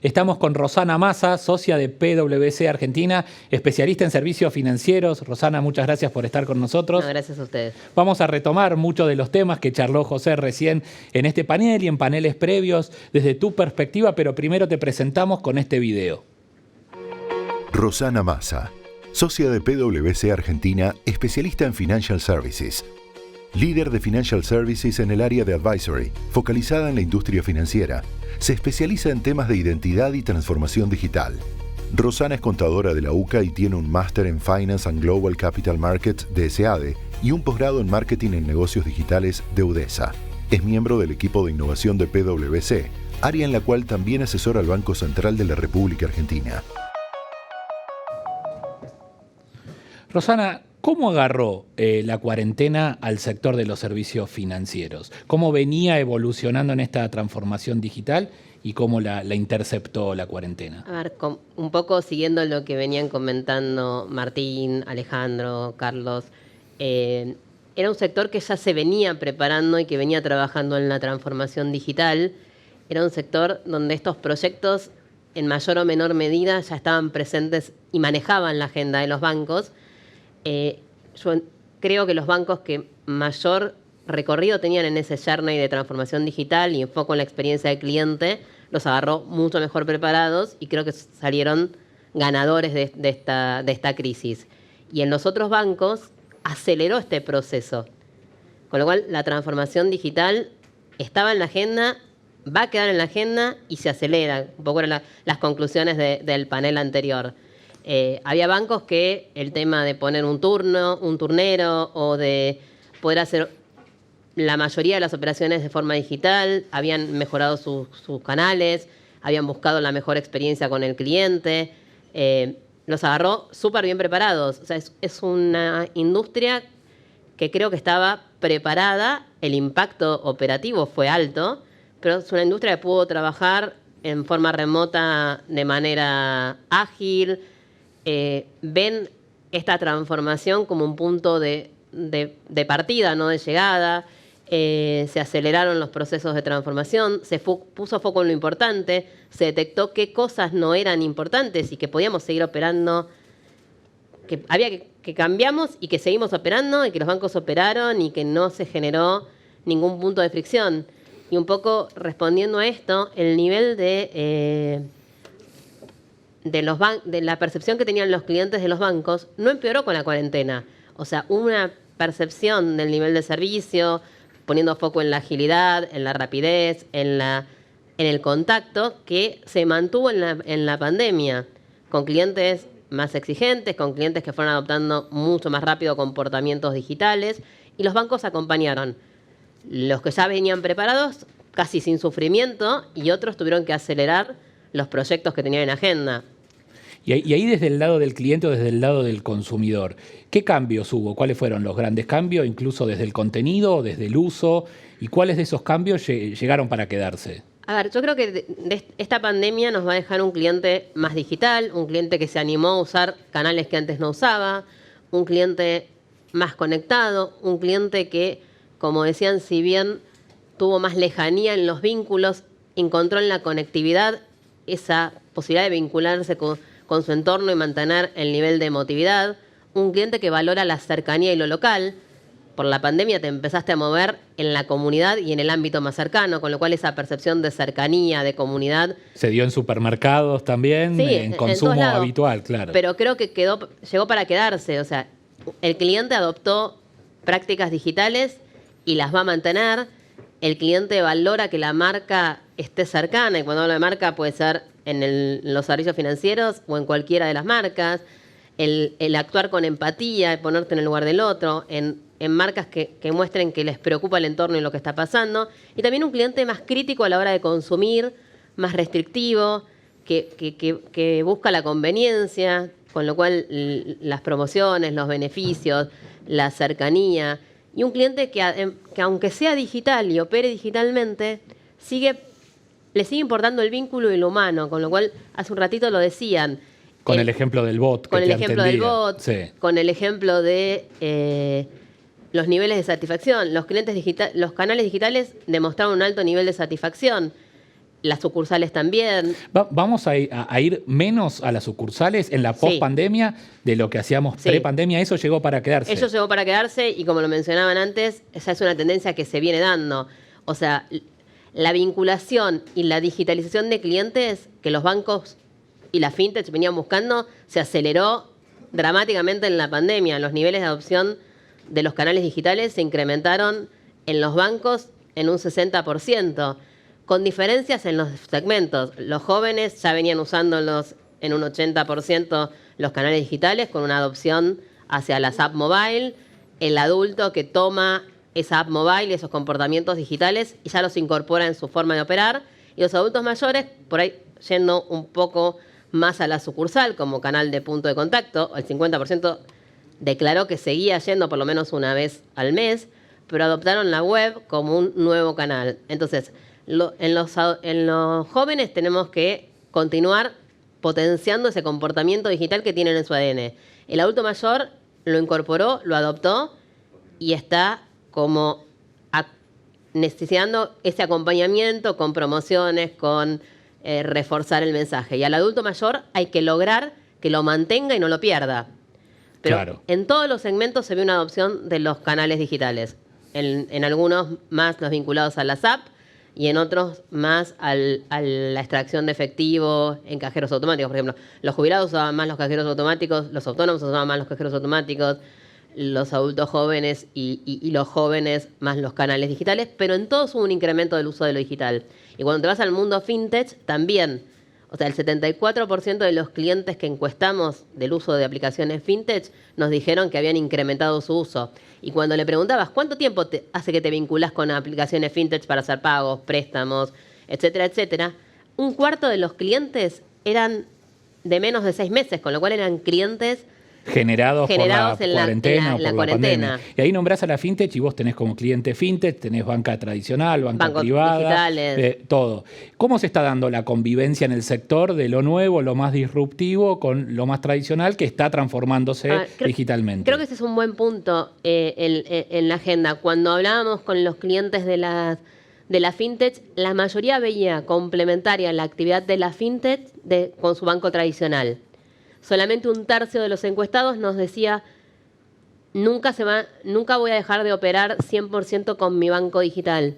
Estamos con Rosana Massa, socia de PwC Argentina, especialista en servicios financieros. Rosana, muchas gracias por estar con nosotros. No, gracias a ustedes. Vamos a retomar muchos de los temas que charló José recién en este panel y en paneles previos desde tu perspectiva, pero primero te presentamos con este video. Rosana Massa, socia de PwC Argentina, especialista en Financial Services. Líder de Financial Services en el área de Advisory, focalizada en la industria financiera. Se especializa en temas de identidad y transformación digital. Rosana es contadora de la UCA y tiene un máster en Finance and Global Capital Markets de SEADE y un posgrado en Marketing en Negocios Digitales de UDESA. Es miembro del equipo de innovación de PwC, área en la cual también asesora al Banco Central de la República Argentina. Rosana, ¿cómo agarró la cuarentena al sector de los servicios financieros? ¿Cómo venía evolucionando en esta transformación digital y cómo la interceptó la cuarentena? A ver, un poco siguiendo lo que venían comentando Martín, Alejandro, Carlos, era un sector que ya se venía preparando y que venía trabajando en la transformación digital. Era un sector donde estos proyectos, en mayor o menor medida, ya estaban presentes y manejaban la agenda de los bancos. Yo creo que los bancos que mayor recorrido tenían en ese journey de transformación digital y enfoco en la experiencia del cliente, los agarró mucho mejor preparados y creo que salieron ganadores de esta crisis. Y en los otros bancos aceleró este proceso, con lo cual la transformación digital estaba en la agenda, va a quedar en la agenda y se acelera. Un poco eran las conclusiones del panel anterior. Había bancos que el tema de poner un turnero o de poder hacer la mayoría de las operaciones de forma digital, habían mejorado sus canales, habían buscado la mejor experiencia con el cliente, los agarró súper bien preparados. O sea, es una industria que creo que estaba preparada, el impacto operativo fue alto, pero es una industria que pudo trabajar en forma remota de manera ágil. Ven esta transformación como un punto de partida, no de llegada. Se aceleraron los procesos de transformación, se puso foco en lo importante, se detectó qué cosas no eran importantes y que podíamos seguir operando, que había que cambiamos y que seguimos operando y que los bancos operaron y que no se generó ningún punto de fricción. Y un poco respondiendo a esto, el nivel de la percepción que tenían los clientes de los bancos no empeoró con la cuarentena. O sea, una percepción del nivel de servicio, poniendo foco en la agilidad, en la rapidez, en el contacto, que se mantuvo en la pandemia, con clientes más exigentes, con clientes que fueron adoptando mucho más rápido comportamientos digitales, y los bancos acompañaron. Los que ya venían preparados, casi sin sufrimiento, y otros tuvieron que acelerar los proyectos que tenían en agenda. Y ahí desde el lado del cliente o desde el lado del consumidor, ¿qué cambios hubo? ¿Cuáles fueron los grandes cambios, incluso desde el contenido, desde el uso? ¿Y cuáles de esos cambios llegaron para quedarse? A ver, yo creo que esta pandemia nos va a dejar un cliente más digital, un cliente que se animó a usar canales que antes no usaba, un cliente más conectado, un cliente que, como decían, si bien tuvo más lejanía en los vínculos, encontró en la conectividad esa posibilidad de vincularse con su entorno y mantener el nivel de emotividad. Un cliente que valora la cercanía y lo local. Por la pandemia te empezaste a mover en la comunidad y en el ámbito más cercano, con lo cual esa percepción de cercanía, de comunidad... Se dio en supermercados también, sí, en consumo en habitual, claro. Pero creo que llegó para quedarse. O sea, el cliente adoptó prácticas digitales y las va a mantener. El cliente valora que la marca esté cercana, y cuando hablo de marca puede ser en los servicios financieros o en cualquiera de las marcas, el actuar con empatía, el ponerte en el lugar del otro, en marcas que muestren que les preocupa el entorno y lo que está pasando, y también un cliente más crítico a la hora de consumir, más restrictivo, que busca la conveniencia, con lo cual las promociones, los beneficios, la cercanía, y un cliente que aunque sea digital y opere digitalmente, le sigue importando el vínculo y lo humano, con lo cual hace un ratito lo decían. Con el ejemplo del bot. Con el ejemplo del bot, sí. Con el ejemplo de los niveles de satisfacción. Los canales digitales demostraron un alto nivel de satisfacción. Las sucursales también. Vamos a ir menos a las sucursales en la post-pandemia de lo que hacíamos pre-pandemia. Eso llegó para quedarse. Eso llegó para quedarse y como lo mencionaban antes, esa es una tendencia que se viene dando. O sea, la vinculación y la digitalización de clientes que los bancos y la fintech venían buscando se aceleró dramáticamente en la pandemia. Los niveles de adopción de los canales digitales se incrementaron en los bancos en un 60%. Con diferencias en los segmentos. Los jóvenes ya venían usándolos en un 80% los canales digitales con una adopción hacia las app mobile. El adulto que toma esa app mobile, esos comportamientos digitales, y ya los incorpora en su forma de operar. Y los adultos mayores, por ahí yendo un poco más a la sucursal como canal de punto de contacto, el 50% declaró que seguía yendo por lo menos una vez al mes, pero adoptaron la web como un nuevo canal. Entonces, en los jóvenes tenemos que continuar potenciando ese comportamiento digital que tienen en su ADN. El adulto mayor lo incorporó, lo adoptó y está como necesitando ese acompañamiento con promociones, con reforzar el mensaje. Y al adulto mayor hay que lograr que lo mantenga y no lo pierda. Pero en todos los segmentos se ve una adopción de los canales digitales. En algunos más los vinculados a las apps, y en otros más a la extracción de efectivo en cajeros automáticos. Por ejemplo, los jubilados usaban más los cajeros automáticos, los autónomos usaban más los cajeros automáticos, los adultos jóvenes y los jóvenes más los canales digitales, pero en todos hubo un incremento del uso de lo digital. Y cuando te vas al mundo fintech, también. O sea, el 74% de los clientes que encuestamos del uso de aplicaciones fintech nos dijeron que habían incrementado su uso. Y cuando le preguntabas, ¿cuánto tiempo hace que te vinculas con aplicaciones fintech para hacer pagos, préstamos, etcétera, etcétera? Un cuarto de los clientes eran de menos de 6 meses, con lo cual eran clientes generados por la cuarentena o por la cuarentena. pandemia. Y ahí nombrás a la fintech y vos tenés como cliente fintech, tenés banca tradicional, banca privada, digitales. Todo. ¿Cómo se está dando la convivencia en el sector de lo nuevo, lo más disruptivo, con lo más tradicional que está transformándose digitalmente? Creo que ese es un buen punto en la agenda. Cuando hablábamos con los clientes de la fintech, la mayoría veía complementaria la actividad de la fintech con su banco tradicional. Solamente un tercio de los encuestados nos decía nunca voy a dejar de operar 100% con mi banco digital.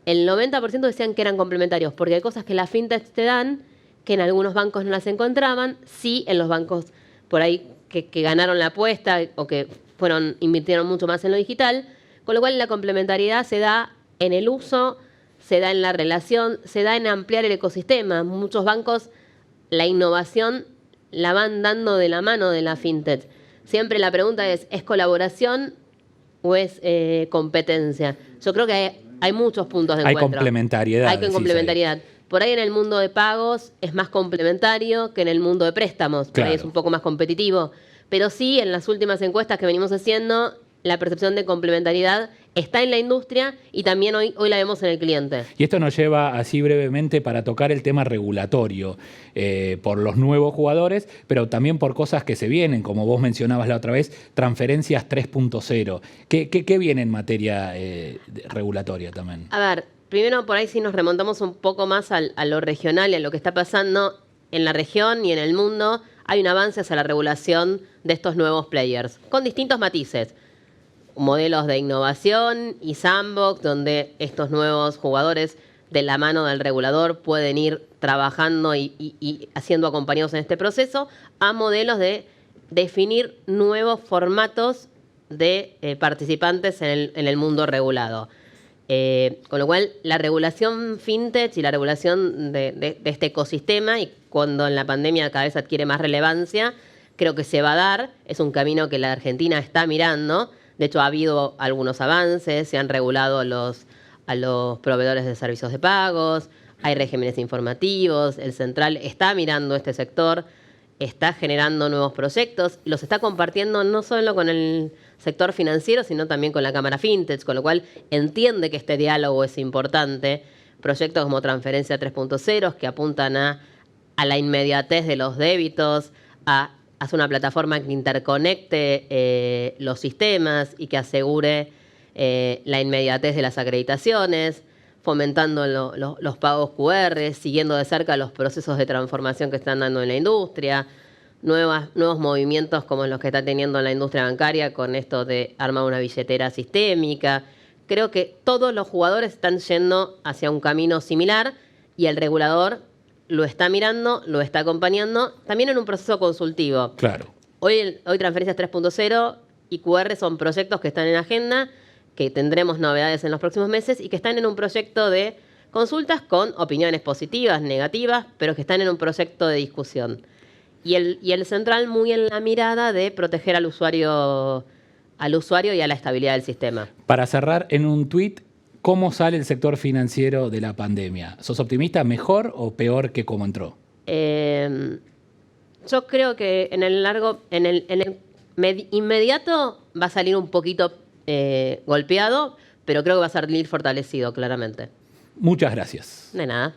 El 90% decían que eran complementarios, porque hay cosas que las fintechs te dan que en algunos bancos no las encontraban, sí en los bancos por ahí que ganaron la apuesta o que invirtieron mucho más en lo digital, con lo cual la complementariedad se da en el uso, se da en la relación, se da en ampliar el ecosistema. Muchos bancos, la innovación la van dando de la mano de la fintech. Siempre la pregunta ¿es colaboración o es competencia? Yo creo que hay muchos puntos de encuentro. Hay complementariedad. Hay complementariedad. Por ahí en el mundo de pagos es más complementario que en el mundo de préstamos. Por ahí es un poco más competitivo. Pero sí, en las últimas encuestas que venimos haciendo, la percepción de complementariedad está en la industria y también hoy la vemos en el cliente. Y esto nos lleva así brevemente para tocar el tema regulatorio por los nuevos jugadores, pero también por cosas que se vienen, como vos mencionabas la otra vez, transferencias 3.0. ¿Qué viene en materia regulatoria también? A ver, primero por ahí si nos remontamos un poco más a lo regional y a lo que está pasando en la región y en el mundo, hay un avance hacia la regulación de estos nuevos players, con distintos matices. Modelos de innovación y sandbox, donde estos nuevos jugadores de la mano del regulador pueden ir trabajando y siendo acompañados en este proceso, a modelos de definir nuevos formatos de participantes en el mundo regulado. Con lo cual, la regulación fintech y la regulación de este ecosistema, y cuando en la pandemia cada vez adquiere más relevancia, creo que se va a dar. Es un camino que la Argentina está mirando. De hecho, ha habido algunos avances, se han regulado a los proveedores de servicios de pagos, hay regímenes informativos, el Central está mirando este sector, está generando nuevos proyectos, los está compartiendo no solo con el sector financiero, sino también con la Cámara Fintech, con lo cual entiende que este diálogo es importante. Proyectos como Transferencia 3.0, que apuntan a la inmediatez de los débitos, a hacer una plataforma que interconecte los sistemas y que asegure la inmediatez de las acreditaciones. fomentando los pagos QR, siguiendo de cerca los procesos de transformación que están dando en la industria, nuevos movimientos como los que está teniendo la industria bancaria con esto de armar una billetera sistémica. Creo que todos los jugadores están yendo hacia un camino similar y el regulador lo está mirando, lo está acompañando, también en un proceso consultivo. Claro. Hoy Transferencias 3.0 y QR son proyectos que están en agenda, que tendremos novedades en los próximos meses y que están en un proyecto de consultas con opiniones positivas, negativas, pero que están en un proyecto de discusión. Y el central muy en la mirada de proteger al usuario y a la estabilidad del sistema. Para cerrar, en un tuit, ¿cómo sale el sector financiero de la pandemia? ¿Sos optimista, mejor o peor que cómo entró? Yo creo que en el inmediato va a salir un poquito golpeado, pero creo que va a salir fortalecido, claramente. Muchas gracias. De nada.